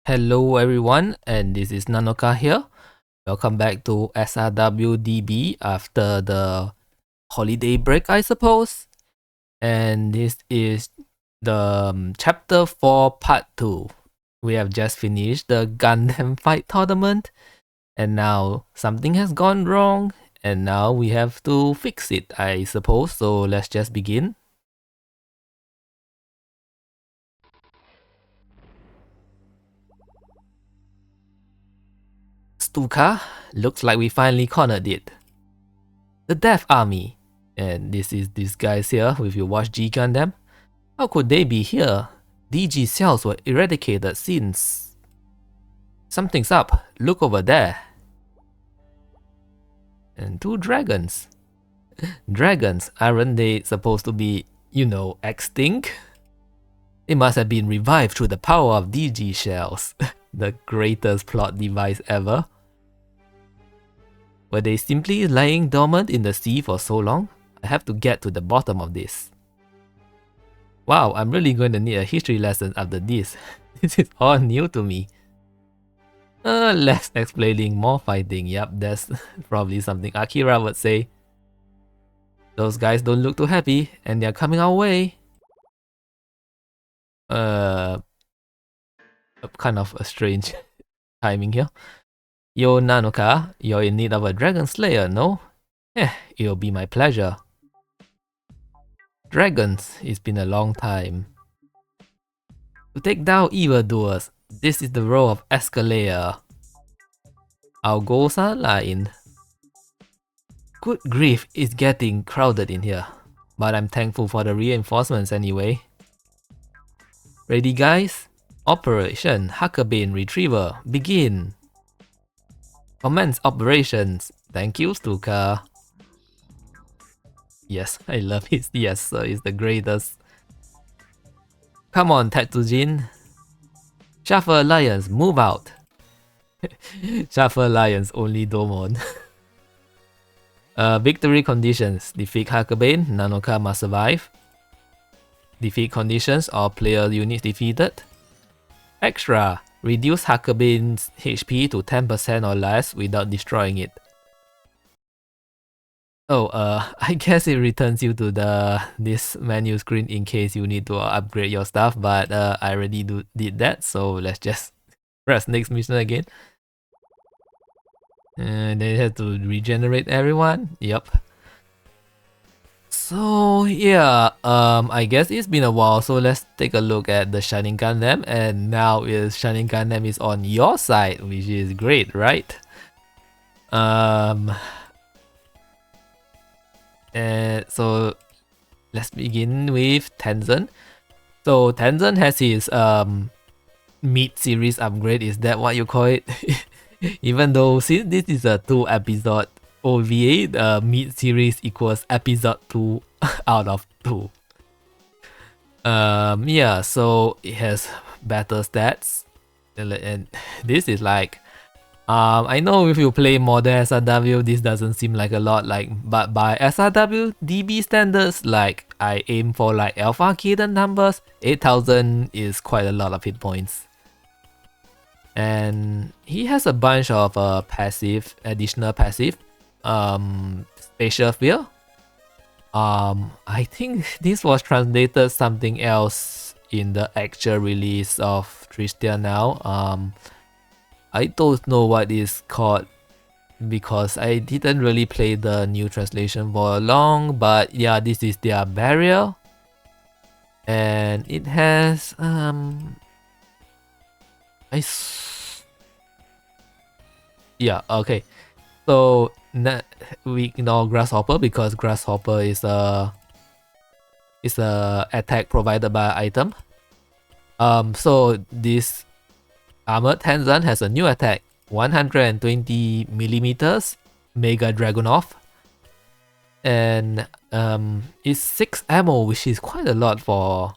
Hello everyone, and this is Nanoka here. Welcome back to SRW DB after the holiday break, I suppose. And this is the chapter 4 part 2. We have just finished the Gundam fight tournament, and now something has gone wrong, and now we have to fix it, I suppose. So let's just begin. Stuka, looks like we finally cornered it. The Death Army. And this is these guys here, if you watch G Gundam. How could they be here? DG cells were eradicated since... Something's up, look over there. And 2 dragons. Dragons, aren't they supposed to be, extinct? They must have been revived through the power of DG shells. The greatest plot device ever. Were they simply lying dormant in the sea for so long? I have to get to the bottom of this. Wow, I'm really going to need a history lesson after this. This is all new to me. Less explaining, more fighting. Yep, that's probably something Akira would say. Those guys don't look too happy, and they're coming our way. Kind of a strange timing here. Yo, Nanoka, you're in need of a dragon slayer, no? It'll be my pleasure. Dragons, it's been a long time. To take down evildoers, this is the role of escalator. Our goals are aligned. Good grief, it's getting crowded in here. But I'm thankful for the reinforcements anyway. Ready guys? Operation Huckabane Retriever, begin! Commence operations. Thank you, Stuka. Yes, I love his yes sir, he's the greatest. Come on, Tetsujin. Shuffle Alliance, move out. Shuffle Alliance, only Domon. Victory conditions. Defeat Huckabane, Nanoka must survive. Defeat conditions, all player units defeated. Extra. Reduce Huckabane's HP to 10% or less without destroying it. Oh, I guess it returns you to this menu screen in case you need to upgrade your stuff, but I already did that, so let's just press next mission again. And they have to regenerate everyone. Yep. So yeah, I guess it's been a while, so let's take a look at the Shining Gundam, and now Shining Gundam is on your side, which is great, right? So let's begin with Tenzin. So Tenzin has his mid-series upgrade, is that what you call it? Even though since this is a 2-episode OVA, the mid-series equals episode 2 out of 2. Yeah, so it has better stats. And this is like, I know if you play modern SRW, this doesn't seem like a lot, but by SRW DB standards, I aim for alpha cadence numbers, 8000 is quite a lot of hit points. And he has a bunch of additional passive. Spatial Fear. I think this was translated something else in the actual release of Tristia now. I don't know what it's called because I didn't really play the new translation for long, but yeah, this is their barrier. And it has yeah, okay. So we ignore Grasshopper because Grasshopper is a attack provided by item. So this Armored Tenzin has a new attack, 120mm Mega Dragunov, and it's 6 ammo, which is quite a lot for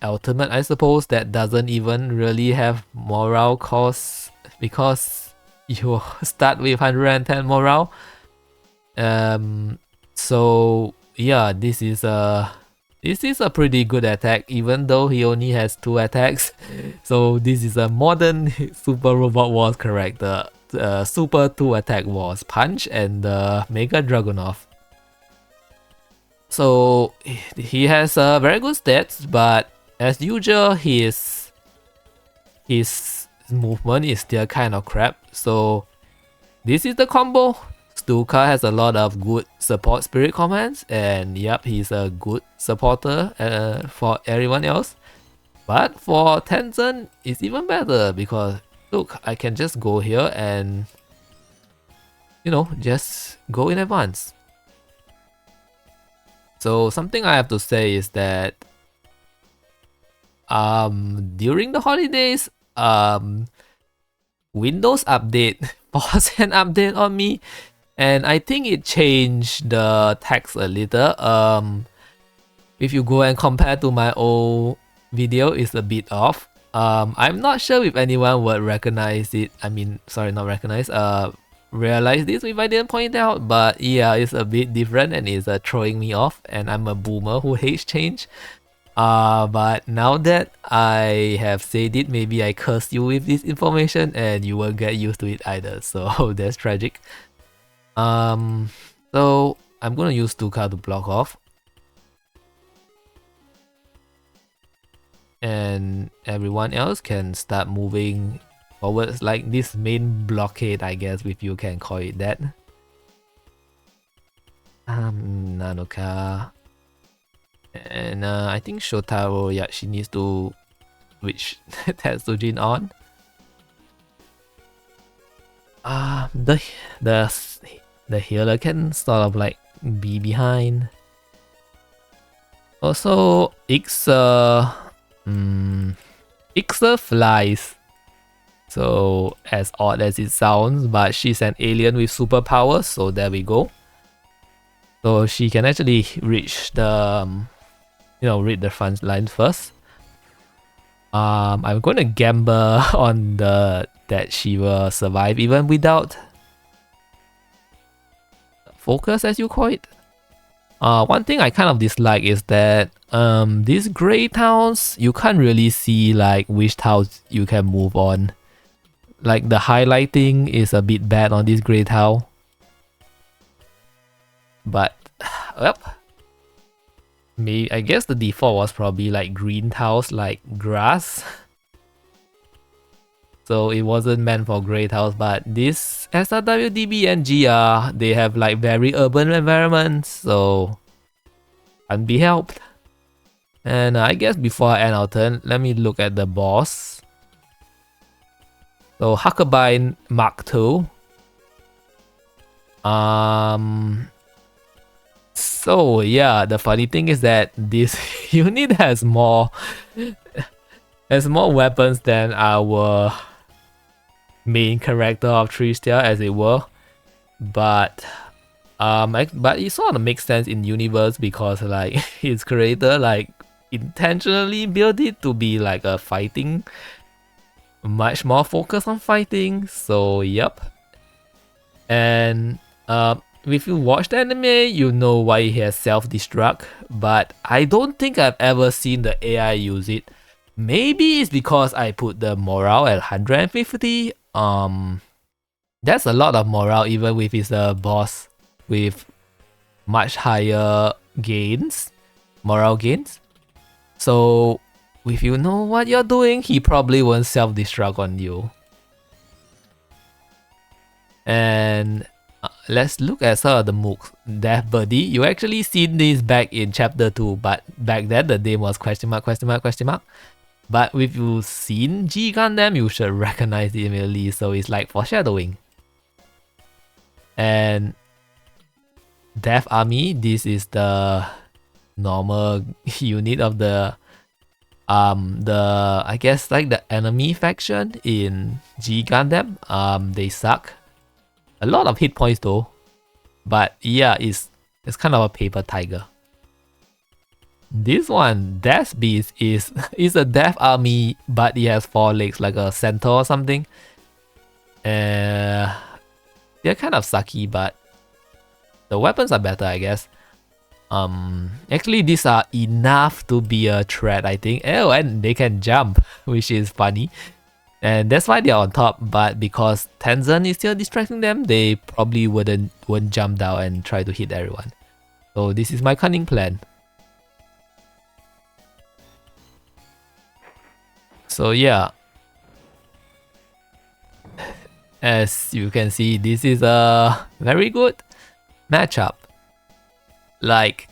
ultimate, I suppose. That doesn't even really have morale costs because you start with 110 morale. So yeah, this is a This is a pretty good attack, even though he only has 2 attacks. So this is a modern Super Robot Wars character. The Super 2 attack was Punch and the Mega Dragunov. So he has very good stats, but as usual, his movement is still kind of crap. So this is the combo. Stuka has a lot of good support spirit commands, and yep, he's a good supporter for everyone else. But for Tenzin, it's even better because look, I can just go here and just go in advance. So something I have to say is that during the holidays, Windows update forced an update on me, and I think it changed the text a little. If you go and compare to my old video, it's a bit off. I'm not sure if anyone would recognize it. I mean, sorry, not recognize. Realize this if I didn't point it out, but yeah, it's a bit different and it's throwing me off, and I'm a boomer who hates change. But now that I have said it, maybe I cursed you with this information and you won't get used to it either, so that's tragic. So I'm gonna use Stuka to block off. And everyone else can start moving forwards, like this main blockade, I guess, if you can call it that. Nanoka. And I think Shotaro, yeah, she needs to switch Tetsujin on. The healer can sort of like be behind. Also, Ixa flies. So as odd as it sounds, but she's an alien with superpowers, so there we go. So she can actually reach the read the front line first. I'm gonna gamble on that she will survive even without focus, as you call it. One thing I kind of dislike is that these gray towns, you can't really see like which towns you can move on. Like the highlighting is a bit bad on this gray town. But yep. I guess the default was probably like green tiles, like grass. So it wasn't meant for gray tiles, but this SRW DB and GR, they have like very urban environments, so can't be helped. And I guess before I end our turn, let me look at the boss. So Huckabine Mark II. So yeah, the funny thing is that this unit has more weapons than our main character of Tristia, as it were. But it sort of makes sense in universe because like his creator like intentionally built it to be like a fighting, much more focused on fighting. So yep. And if you watch the anime, you know why he has self-destruct, but I don't think I've ever seen the AI use it. Maybe it's because I put the morale at 150. That's a lot of morale even with his boss with much higher morale gains. So if you know what you're doing, he probably won't self-destruct on you. And let's look at some of the mooks. Death Buddy, you actually seen this back in chapter 2, but back then the name was question mark. But if you've seen G Gundam, you should recognize it immediately, so it's like foreshadowing. And Death Army, this is the normal unit of the I guess like the enemy faction in G Gundam. They suck. A lot of hit points though, but yeah, it's kind of a paper tiger. This one, Death Beast, is a Death Army, but it has 4 legs like a centaur or something. They're kind of sucky, but the weapons are better, I guess. Actually these are enough to be a threat, I think. Oh, and they can jump, which is funny. And that's why they're on top, but because Tenzin is still distracting them, they probably wouldn't jump down and try to hit everyone. So this is my cunning plan. So yeah, as you can see, this is a very good matchup. Like,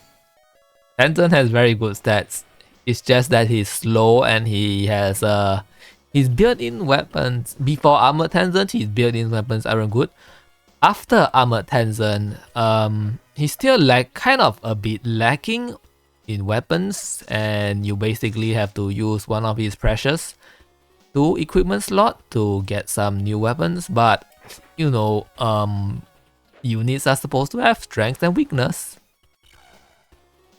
Tenzin has very good stats. It's just that he's slow and he has his built-in weapons. Before Armored Tenzin, his built-in weapons aren't good. After Armored Tenzin, he's still kind of a bit lacking in weapons, and you basically have to use one of his precious 2 equipment slot to get some new weapons. But you know, units are supposed to have strength and weakness.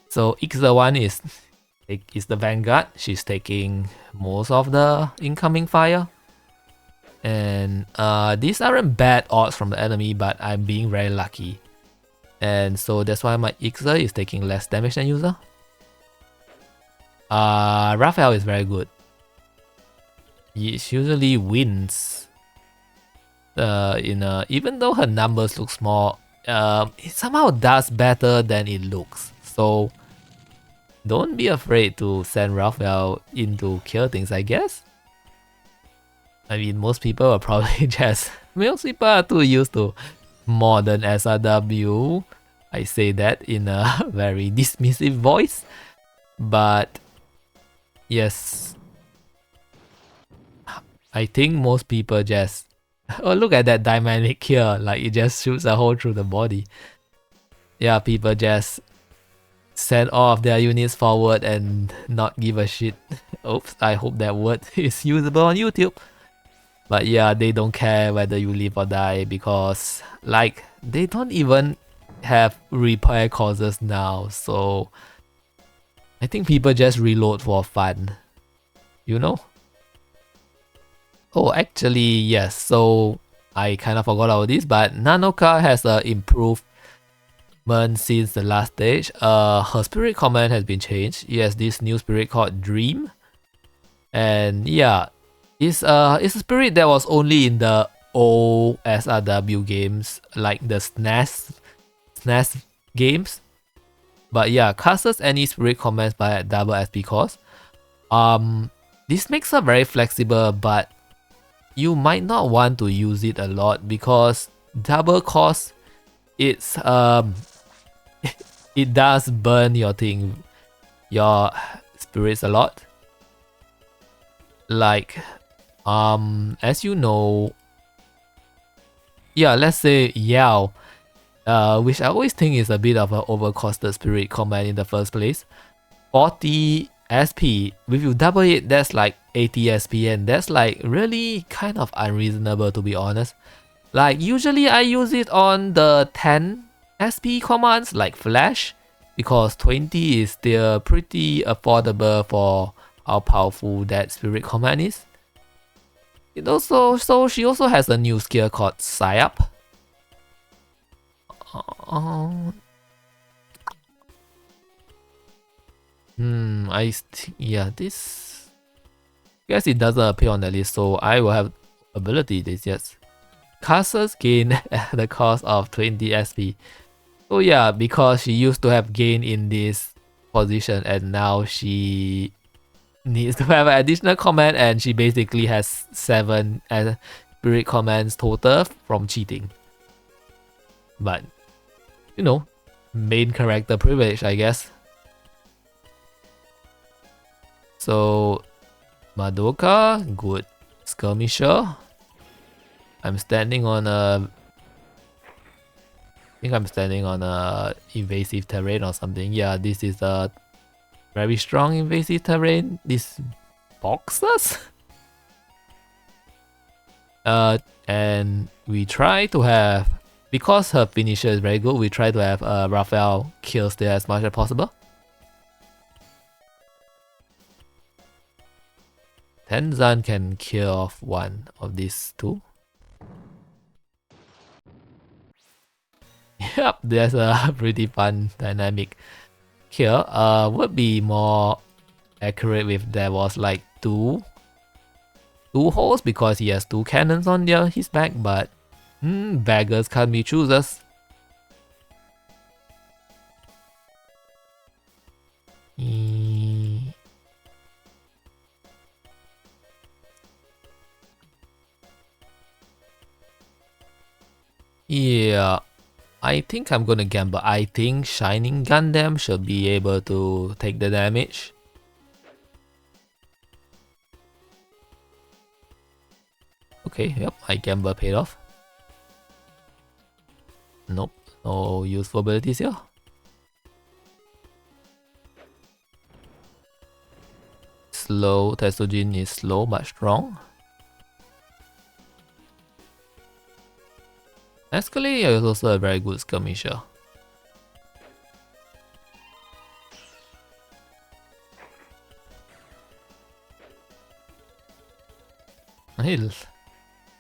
So X1 is the Vanguard. She's taking most of the incoming fire. And these aren't bad odds from the enemy, but I'm being very lucky. And so that's why my Ixer is taking less damage than user. Raphael is very good. He usually wins. Even though her numbers look small, it somehow does better than it looks. So don't be afraid to send Raphael in to kill things, I guess. I mean, most people are probably just... Most people are too used to modern SRW. I say that in a very dismissive voice. But yes, I think most people just... Oh, look at that dynamic here. Like, it just shoots a hole through the body. Yeah, people just send all of their units forward and not give a shit. Oops, I hope that word is usable on YouTube. But yeah, they don't care whether you live or die, because like, they don't even have repair courses now. So I think people just reload for fun, you know? Oh, actually, yes. So I kind of forgot all this, but Nanoka has improved since the last stage. Her spirit command has been changed. She has this new spirit called Dream. And yeah, it's a spirit that was only in the old SRW games, like the SNES games. But yeah, casts any spirit commands by double SP cost. This makes her very flexible, but you might not want to use it a lot because double cost, it's it does burn your spirits a lot. Like, as you know, yeah, let's say Yao, which I always think is a bit of an overcosted spirit command in the first place. 40 SP, if you double it, that's like 80 SP, and that's like really kind of unreasonable, to be honest. Like, usually I use it on the 10 SP commands like Flash, because 20 is still pretty affordable for how powerful that spirit command is. She also has a new skill called Psy-Up. This... guess it doesn't appear on the list, so I will have ability this, yes. Casters gain at the cost of 20 SP. So yeah, because she used to have gain in this position and now she needs to have an additional command, and she basically has 7 spirit commands total from cheating. But, you know, main character privilege, I guess. So, Madoka, good skirmisher. I'm standing on a... I think I'm standing on a invasive terrain or something. Yeah, this is a very strong invasive terrain. This boxes? And we try to have... because her finisher is very good, we try to have Raphael kills there as much as possible. Tenzin can kill off one of these two. Yep, there's a pretty fun dynamic. here would be more accurate if there was like two holes because he has two cannons on his back, but beggars can't be choosers. Yeah, I think I'm gonna gamble. I think Shining Gundam should be able to take the damage. Okay, yep, my gamble paid off. Nope, no useful abilities here. Slow, Tetsujin is slow but strong. Escalade is also a very good skirmisher.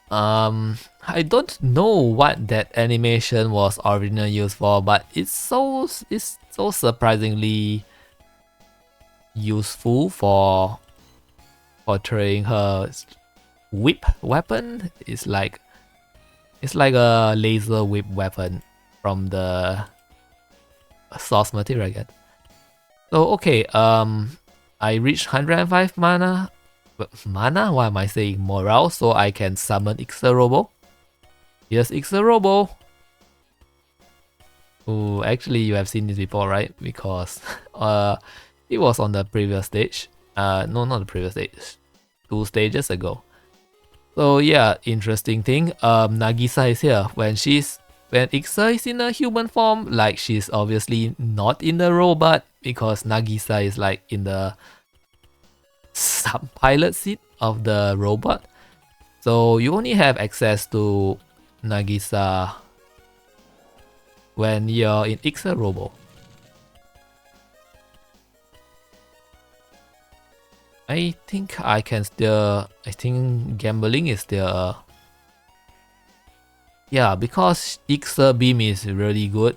I don't know what that animation was originally used for, but it's so surprisingly useful for portraying her whip weapon. It's like a laser whip weapon from the source material again. So okay, I reached 105 mana. Mana? Why am I saying morale? So I can summon Robo. Yes, Robo. Oh, actually you have seen this before, right? Because it was on the previous stage. No, not the previous stage. 2 stages ago. So yeah, interesting thing. Nagisa is here. When Ixa is in a human form, like she's obviously not in the robot because Nagisa is like in the sub-pilot seat of the robot. So you only have access to Nagisa when you're in Ixa Robo. I think gambling is still yeah, because Ixa Beam is really good.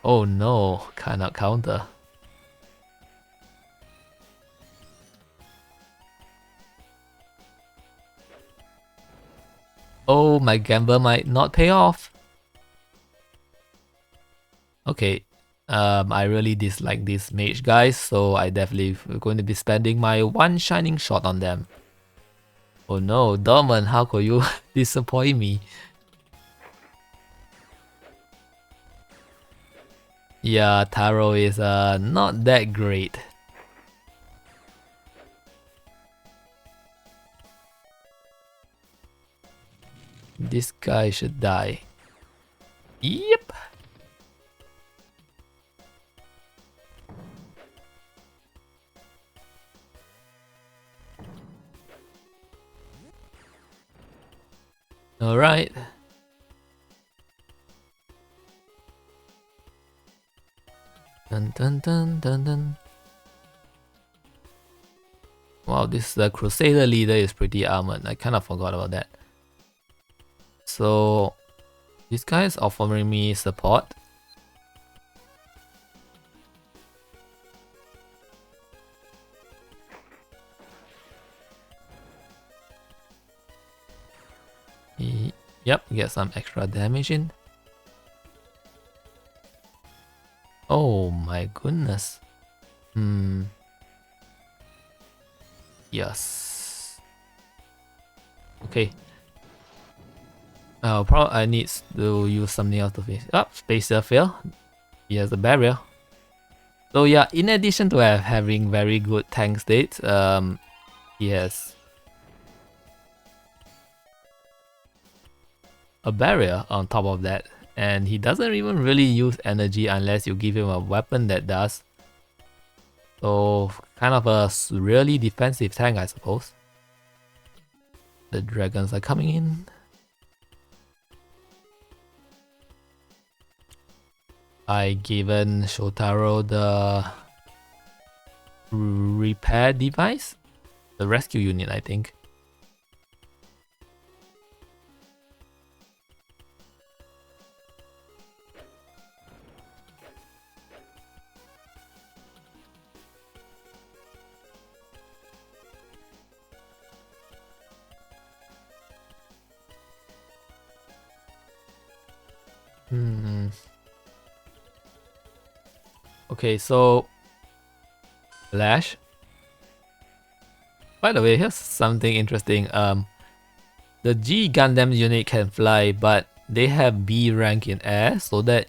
Oh no, cannot counter. Oh, my gamble might not pay off. Okay, I really dislike these mage guys, so I definitely going to be spending my one shining shot on them. Oh no, Dorman, how could you disappoint me? Yeah, Taro is not that great. This guy should die. Yep. Alright. Dun dun dun dun dun. Wow, this Crusader leader is pretty armored. I kind of forgot about that. So this guy is offering me support. Yep, get some extra damage in. Oh my goodness. Yes. Okay. Probably I need to use something else to finish. Spacer fail. He has a barrier. So yeah, in addition to having very good tank stats, he has a barrier on top of that, and he doesn't even really use energy unless you give him a weapon that does. So kind of a really defensive tank, I suppose. The dragons are coming in. I given Shotaro the repair device, the rescue unit, I think. Okay, so Flash. By the way, here's something interesting. The G Gundam unit can fly, but they have B rank in air, so that,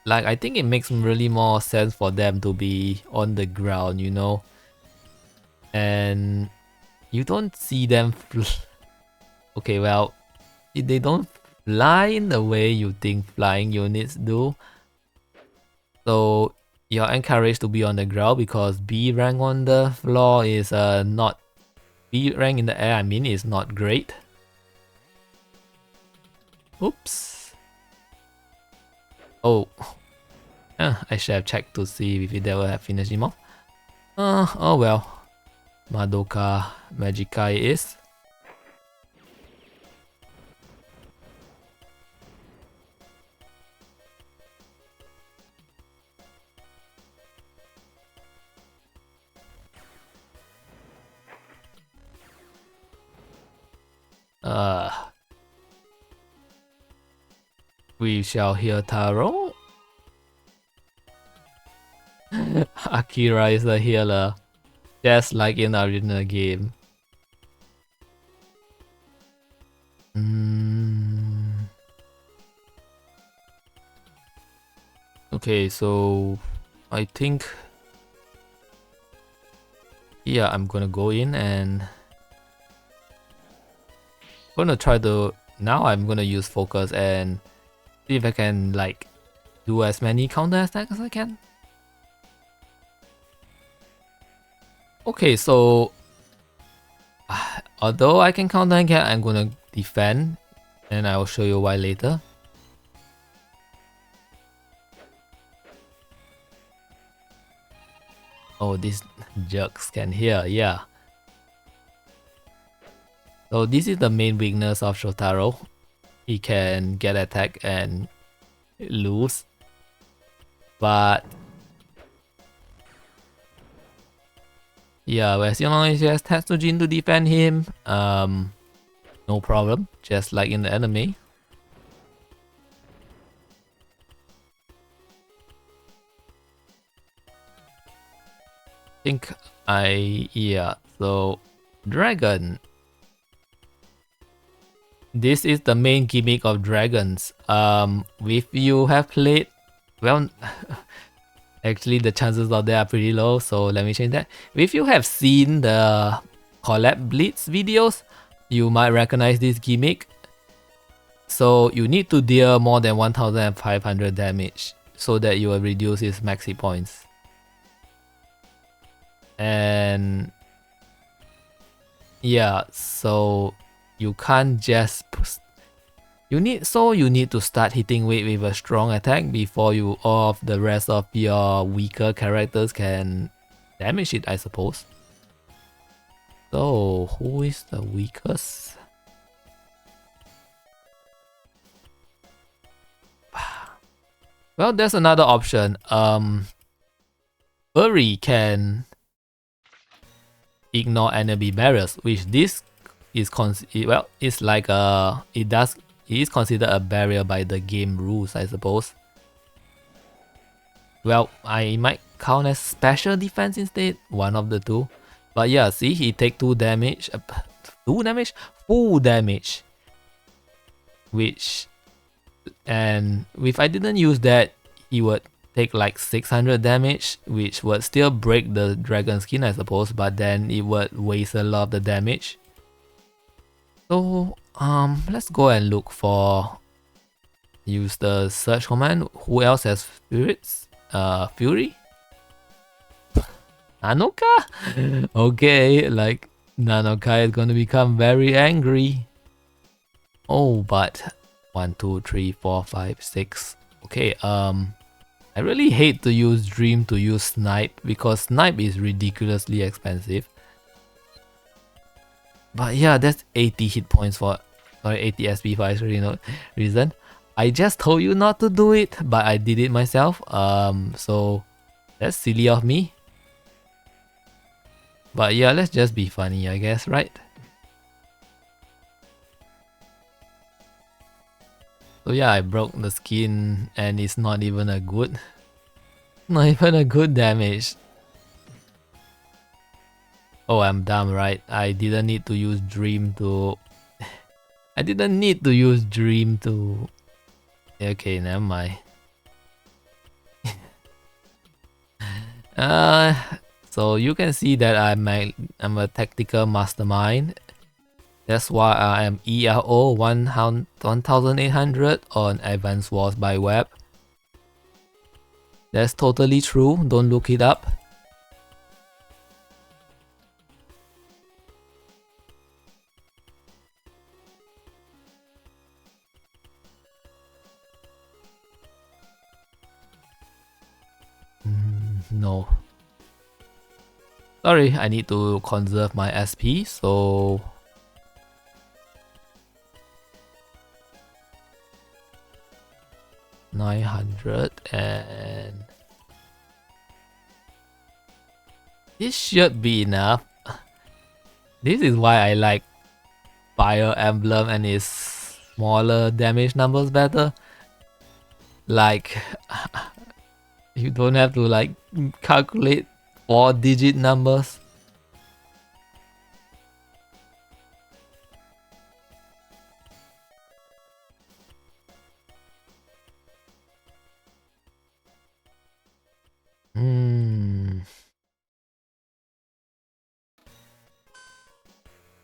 like, I think it makes really more sense for them to be on the ground, you know. And you don't see them okay, well, they don't fly in the way you think flying units do. So you're encouraged to be on the ground because B rank on the floor is not B rank in the air, I mean, is not great. Oops. Oh. I should have checked to see if they will have finished him off. Oh well. Madoka Magica it is. We shall hear Taro. Akira is the healer, just like in the original game. Okay, so I think, yeah, I'm gonna go in and now I'm gonna use focus and see if I can like do as many counter attacks as I can. Okay, so although I can counter again, I'm gonna defend, and I will show you why later. Oh, these jerks can hear, yeah. So this is the main weakness of Shotaro. He can get attacked and lose. But yeah, as long as he has Tetsujin to defend him, no problem, just like in the anime. So Dragon. This is the main gimmick of dragons. If you have played, well, actually the chances of that are pretty low, so let me change that. If you have seen the Collab Blitz videos, you might recognize this gimmick. So you need to deal more than 1500 damage so that you will reduce his maxi points. And yeah, so you can't just you need to start hitting weight with a strong attack before all of the rest of your weaker characters can damage it, I suppose. So who is the weakest? Well, there's another option. Furry can ignore enemy barriers, which this is it's like it is considered a barrier by the game rules, I suppose. Well, I might count as special defense instead, one of the two. But yeah, see, he take 2 damage, full damage. And if I didn't use that, he would take like 600 damage, which would still break the dragon skin, I suppose, but then it would waste a lot of the damage. So let's go and look for, use the search command. Who else has spirits? Fury? Nanoka? Okay, like Nanoka is gonna become very angry. Oh, but 1, 2, 3, 4, 5, 6. Okay, I really hate to use Dream to use Snipe because Snipe is ridiculously expensive. But yeah, that's 80 hit points for, sorry, 80 SP for actually no reason. I just told you not to do it, but I did it myself. So that's silly of me. But yeah, let's just be funny, I guess, right? So yeah, I broke the skin and it's not even a good damage. Oh, I'm dumb, right? I didn't need to use dream to Okay, never mind. So you can see that I'm a tactical mastermind. That's why I am ERO 1800 on Advanced Wars by Web. That's totally true, don't look it up. No. Sorry, I need to conserve my SP, so... 900 and... This should be enough. This is why I like Fire Emblem and its smaller damage numbers better. Like... you don't have to like calculate 4-digit numbers.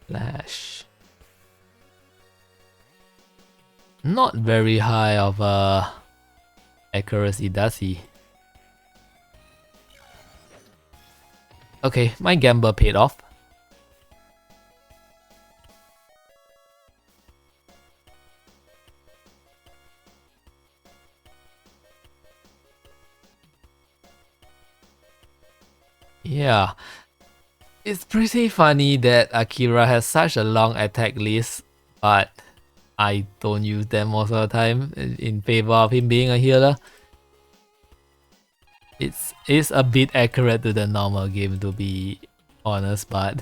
Flash. Not very high of accuracy, does he? Okay, my gamble paid off. Yeah. It's pretty funny that Akira has such a long attack list, but I don't use them most of the time in favor of him being a healer. It's a bit accurate to the normal game, to be honest, but...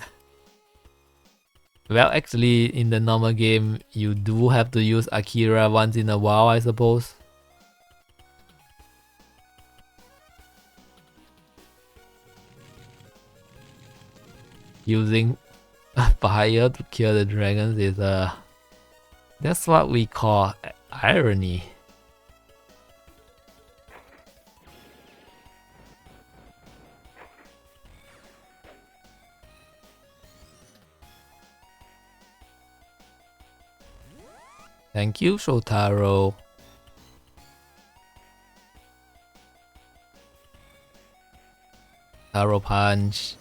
Well, actually, in the normal game, you do have to use Akira once in a while, I suppose. Using fire to kill the dragons is that's what we call irony. Thank you, Shotaro. Taro punch.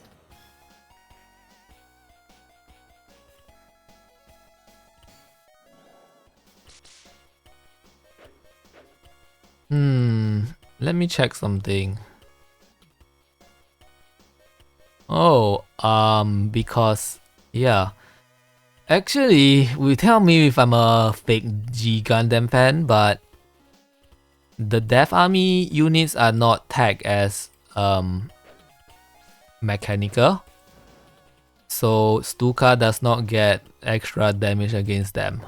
Let me check something. Oh, because, yeah. Actually, will tell me if I'm a fake G Gundam fan, but the Death Army units are not tagged as mechanical, so Stuka does not get extra damage against them.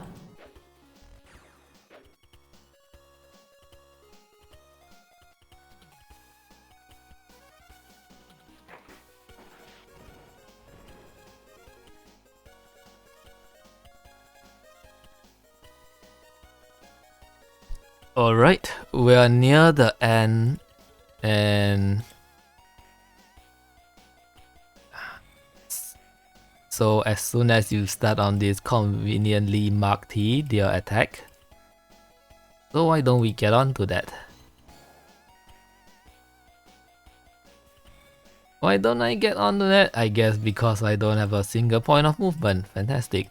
Alright, we are near the end, and so as soon as you start on this conveniently marked T, their attack. So why don't we get on to that? Why don't I get on to that? I guess because I don't have a single point of movement. Fantastic.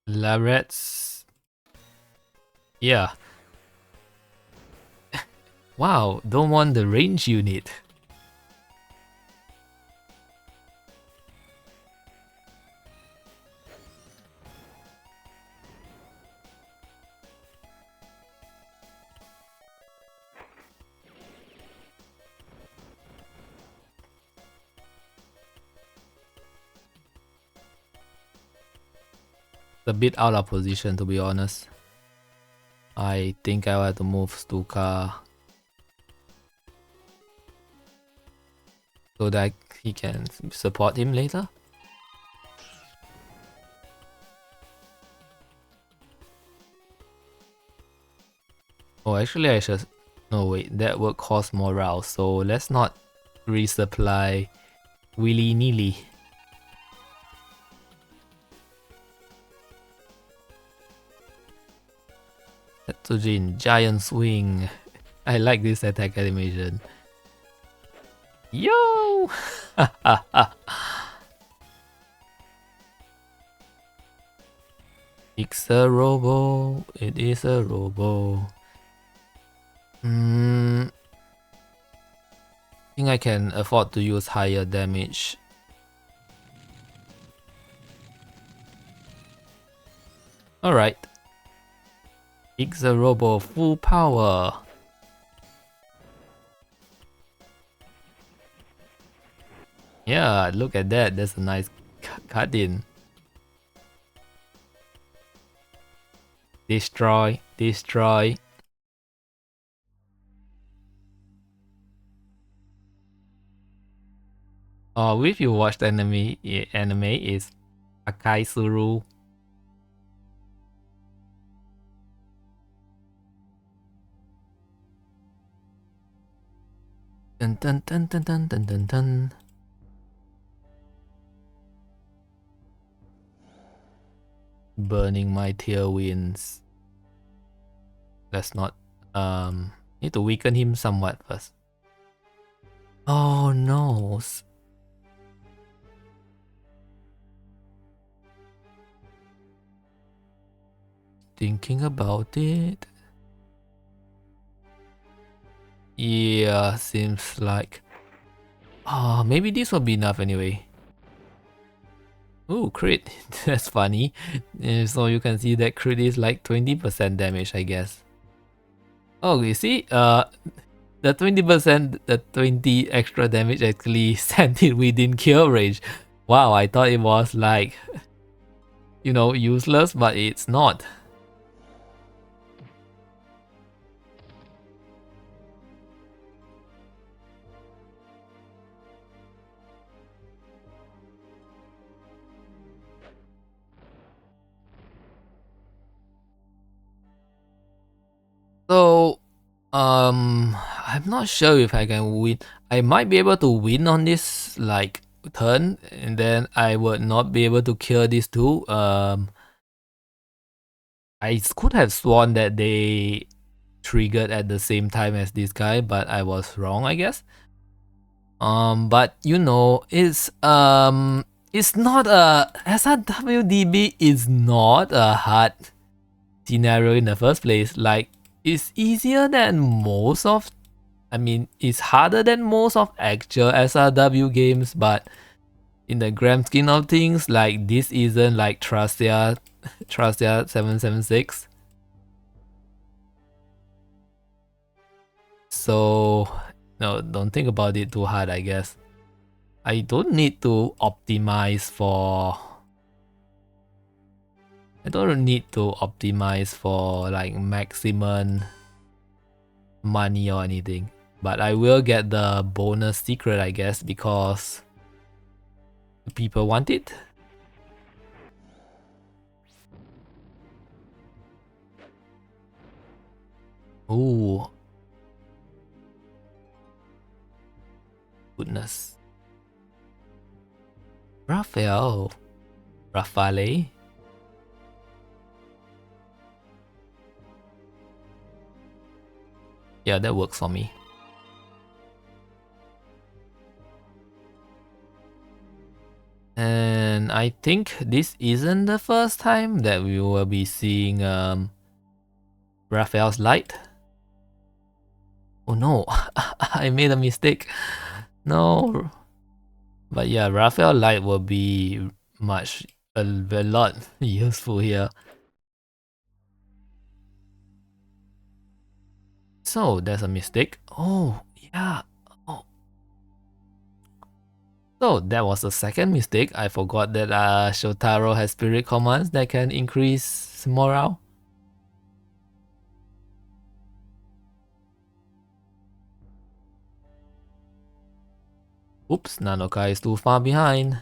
Labrets. Yeah. Wow, don't want the range unit. a bit out of position, to be honest. I think I will have to move Stuka so that he can support him later. Oh, actually I should... No wait, that would cause morale, so let's not resupply willy-nilly. Tetsujin, giant swing. I like this attack animation. Yo! It's a robo. It is a robo. I think I can afford to use higher damage. Alright. It's a robo full power. Yeah, look at that. That's a nice cut in. Destroy, destroy. Oh, if you watched anime is Akai Suru. Dun dun dun dun dun dun dun dun. Burning my tailwinds. Let's not need to weaken him somewhat first. Oh no. Thinking about it. Yeah, seems like... maybe this will be enough anyway. Ooh, crit. That's funny. So you can see that crit is like 20% damage, I guess. Oh, you see? The 20%, the 20 extra damage actually sent it within kill range. Wow, I thought it was like, you know, useless, but it's not. So, I'm not sure if I can win. I might be able to win on this like turn, and then I would not be able to kill these two. I could have sworn that they triggered at the same time as this guy, but I was wrong, I guess. But you know, it's not a SRW DB is not a hard scenario in the first place. Like, it's easier than most of, I mean, it's harder than most of actual SRW games, but in the grand scheme of things, like, this isn't like Tristia 776. So, no, don't think about it too hard, I guess. I don't need to optimize for... I don't need to optimize for like maximum money or anything. But I will get the bonus secret, I guess, because people want it. Ooh. Goodness. Raphael. Rafale. Yeah, that works for me. And I think this isn't the first time that we will be seeing Raphael's light. Oh no, I made a mistake. No. But yeah, Raphael light will be a lot useful here. So there's a mistake. Oh yeah. Oh. So that was the second mistake. I forgot that Shotaro has spirit commands that can increase morale. Oops, Nanoka is too far behind.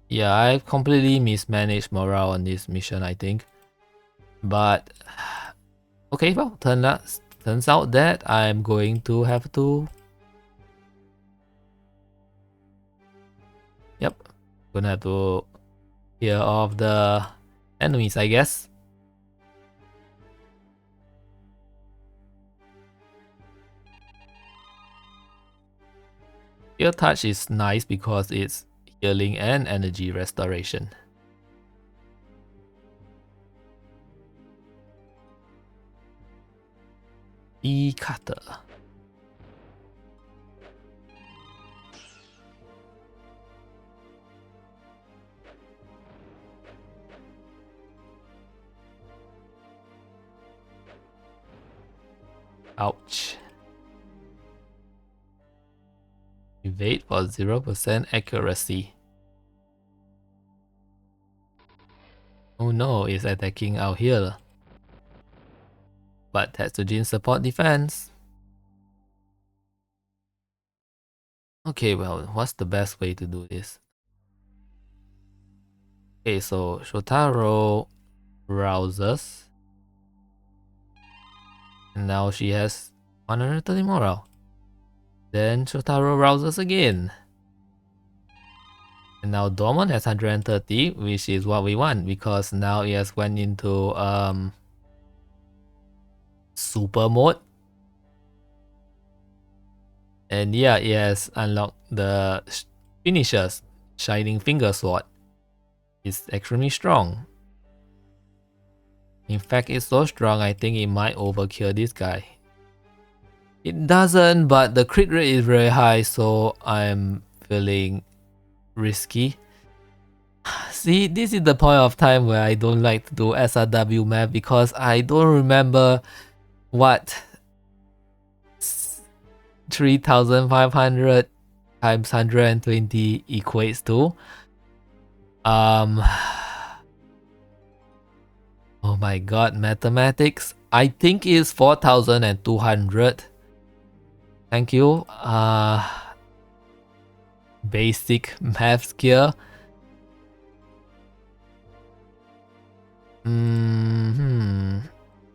Yeah, I completely mismanaged morale on this mission, I think. But okay, well, turns out that I'm going to have to. Yep, gonna have to clear off the enemies, I guess. Your touch is nice because it's healing and energy restoration. E-cutter. Ouch. Evade for 0% accuracy. Oh no, it's attacking out here. But Tetsujin support defense. Okay, well, what's the best way to do this? Okay, so Shotaro rouses. And now she has 130 morale. Then Shotaro rouses again. And now Dormon has 130, which is what we want because now it has went into super mode. And yeah, it has unlocked the finishers. Shining Finger Sword. It's extremely strong. In fact, it's so strong I think it might overkill this guy. It doesn't, but the crit rate is very high, so I'm feeling risky. See, this is the point of time where I don't like to do SRW map because I don't remember what 3,500 times 120 equates to. Oh my god, mathematics. I think it's 4,200. Thank you. Basic math skill.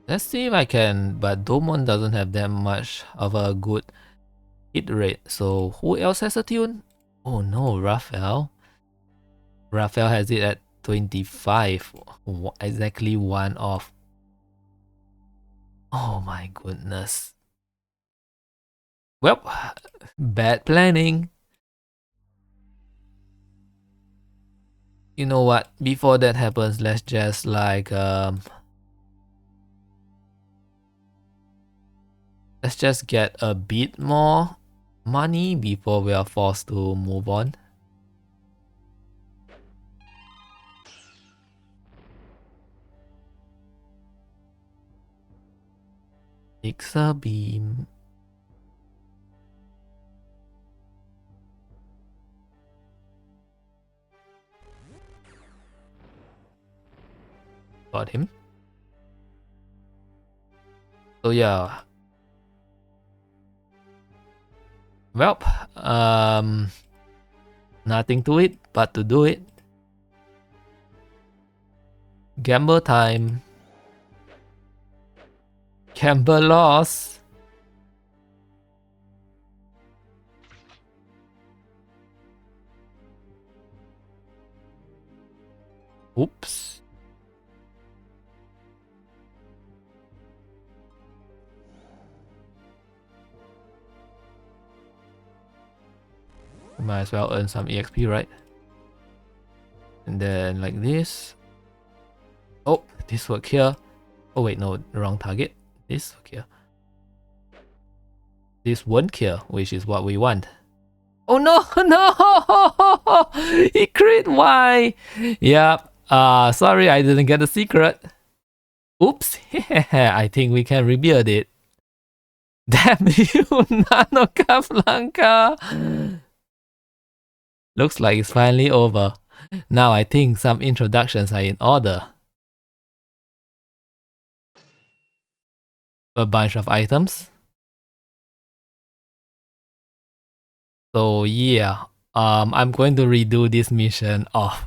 Let's see if I can, but Domon doesn't have that much of a good hit rate. So who else has a tune? Oh no, Raphael. Raphael has it at 25. Exactly one off. Oh my goodness. Well, bad planning. You know what? Before that happens, let's just like let's just get a bit more money before we are forced to move on. Pixar beam. Got him. So yeah. Well, nothing to it but to do it. Gamble time. Gamble loss. Oops. Might as well earn some EXP, right? And then like this. Oh, this work here. Oh wait, no, wrong target. This work here. This won't kill, which is what we want. Oh no, no! He crit, why? Yep. Sorry, I didn't get the secret. Oops. I think we can rebuild it. Damn you, Nano Capablanca! Looks like it's finally over. Now I think some introductions are in order. A bunch of items. So yeah, I'm going to redo this mission off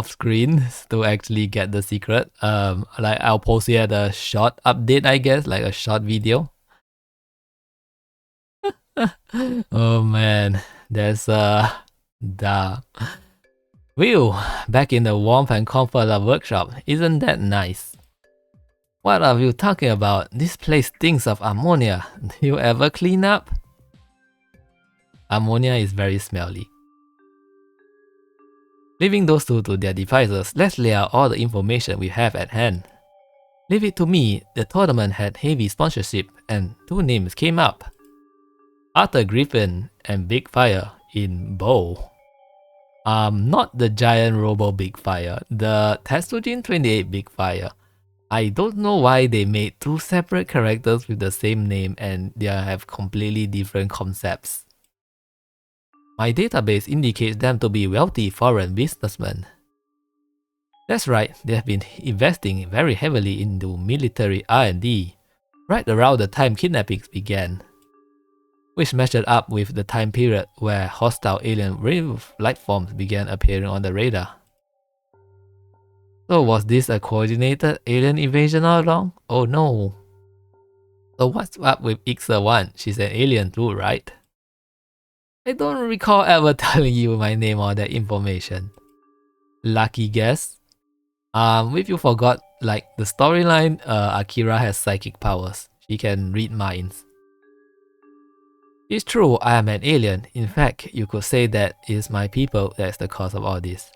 screen to actually get the secret. Like I'll post here the short update, I guess, like a short video. Oh man, there's the Will, back in the warmth and comfort of workshop. Isn't that nice? What are you talking about? This place stinks of ammonia. Do you ever clean up? Ammonia is very smelly. Leaving those two to their devices, let's lay out all the information we have at hand. Leave it to me. The tournament had heavy sponsorship and two names came up. Arthur Griffin and Big Fire in bow. Not the giant robo Big Fire, the Tetsujin 28 Big Fire. I don't know why they made two separate characters with the same name and they have completely different concepts. My database indicates them to be wealthy foreign businessmen. That's right, they have been investing very heavily into military R&D, right around the time kidnappings began, which measured up with the time period where hostile alien life forms began appearing on the radar. So was this a coordinated alien invasion all along? Oh no. So what's up with Ixa1? She's an alien too, right? I don't recall ever telling you my name or that information. Lucky guess. If you forgot, like the storyline, Akira has psychic powers. She can read minds. It's true, I am an alien. In fact, you could say that it is my people that's the cause of all this.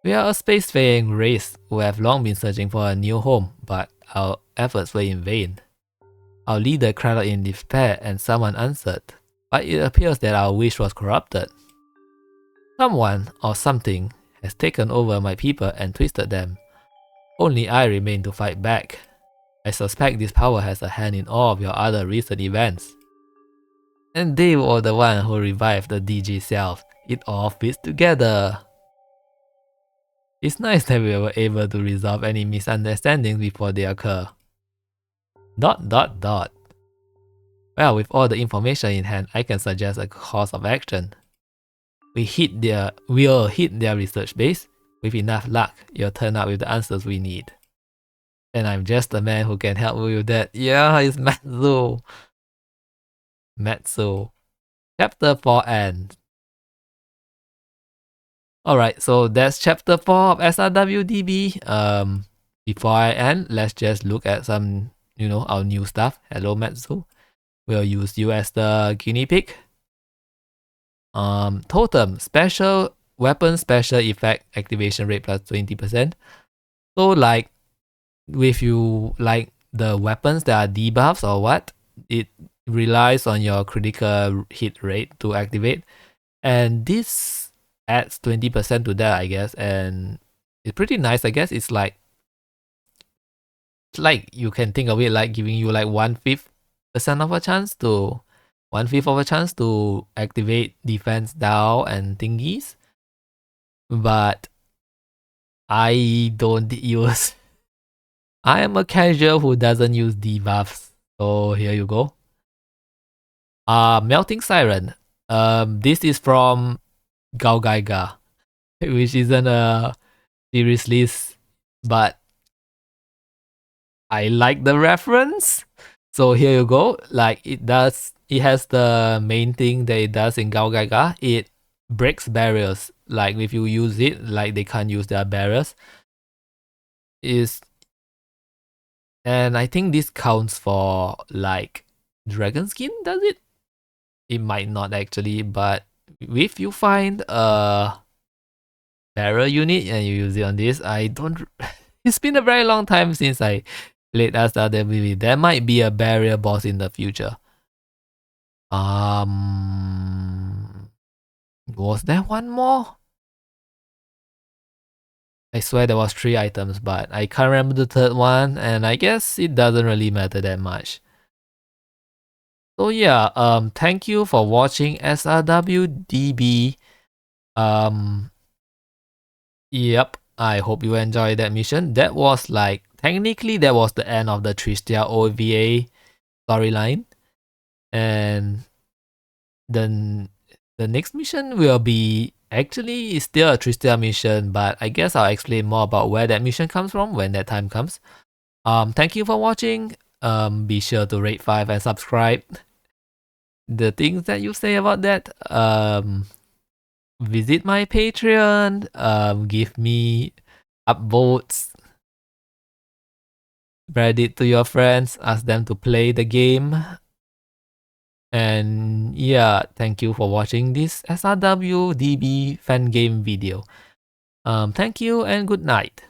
We are a space-faring race who have long been searching for a new home, but our efforts were in vain. Our leader cried out in despair and someone answered, but it appears that our wish was corrupted. Someone or something has taken over my people and twisted them. Only I remain to fight back. I suspect this power has a hand in all of your other recent events. And they were the one who revived the DG self. It all fits together. It's nice that we were able to resolve any misunderstandings before they occur. ... Well, with all the information in hand, I can suggest a course of action. We'll hit their research base. With enough luck, you'll turn up with the answers we need. And I'm just the man who can help you with that. Yeah, it's Matsu. Chapter 4 ends. Alright, so that's chapter 4 of SRW DB. Before I end, let's just look at some, our new stuff. Hello, Matsu. We'll use you as the guinea pig. Totem, special weapon special effect activation rate plus 20%. So like, if you like the weapons that are debuffs or what, it relies on your critical hit rate to activate. And this adds 20% to that, I guess, and it's pretty nice, I guess. It's like you can think of it like giving you like 1/5% of a chance to 1/5 of a chance to activate defense down and thingies. But I don't use. I am a casual who doesn't use debuffs. So here you go. Melting Siren. This is from Gao Gaiga, which isn't a series list, but I like the reference. So here you go. Like it has the main thing that it does in Gao Gaiga. It breaks barriers. Like if you use it, like they can't use their barriers. And I think this counts for like dragon skin, does it? It might not actually, but if you find a barrier unit and you use it on this, I don't. It's been a very long time since I played SRW. There might be a barrier boss in the future. Was there one more? I swear there was 3 items, but I can't remember the third one, and I guess it doesn't really matter that much. So yeah, thank you for watching SRW DB. Yep, I hope you enjoyed that mission. That was like, technically that was the end of the Tristia OVA storyline. And then the next mission will be actually still a Tristia mission, but I guess I'll explain more about where that mission comes from when that time comes. Thank you for watching. Be sure to rate 5 and subscribe. The things that you say about that, visit my Patreon, give me upvotes, spread it to your friends, ask them to play the game. And yeah, thank you for watching this SRW DB fan game video. Thank you and good night.